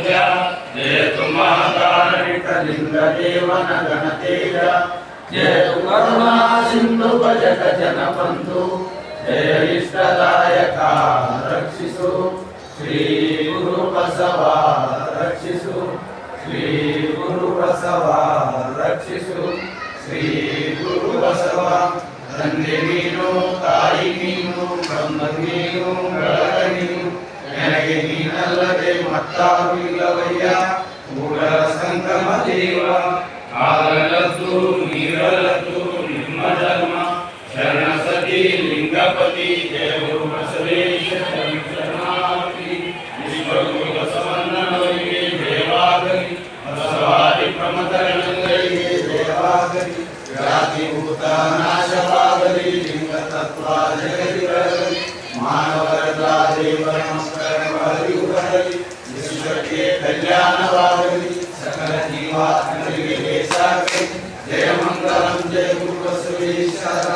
जयतु महाकारिकलिङ्गदेवन गणतेज जयतु करुणा सिन्धु भजत जनबन्धु जय इष्टदायका रक्षिसु श्री गुरु बसवा रक्षिसु श्री गुरु बसवा रक्षिसु श्री गुरु बसवा ತಂದೆ ನೀನು ತಾಯಿ ನೀನು ಬ್ರಹ್ಮ ನೀನು ಬೆಳಗ ನೀನು ನನಗೆ ನೀನಲ್ಲದೆ ಮತ್ತಾರು ಇಲ್ಲವಯ್ಯ ಮೂಲ ಸಂಗಮ ದೇವ ಆಗಲದ್ದು ನೀರಲದ್ದು ನಿಮ್ಮ ಧರ್ಮ ಶರಣ ಸತಿ ಲಿಂಗಪತಿ ಜಯ ಗುರು ಬಸವೇಶ ಶರಣಾರ್ಥಿ ವಿಶ್ವಗುರು ಬಸವಣ್ಣನವರಿಗೆ ಜಯವಾಗಲಿ ಬಸವಾದಿ ಪ್ರಮಥಗಳಿಗೆ ಜಯವಾಗಲಿ ಜಾತಿಭೂತ ನಾಶವಾಗಲಿ ಲಿಂಗ ತತ್ವ ಜಗದಿರಲಿ ಮಾನವರೆಲ್ಲ ದೇವರ ಮಕ್ಕಳ ಅರಿವು ಬರಲಿ ವಿಶ್ವಕ್ಕೆ ಕಲ್ಯಾಣವಾಗಲಿ ಸಕಲ ಜೀವಾತ್ಮರಿಗೆ ಸಾಗಲಿ ಜಯ ಮಂಗಲಂ ಜಯ ಗುರು ಬಸವೇಶ್ವರ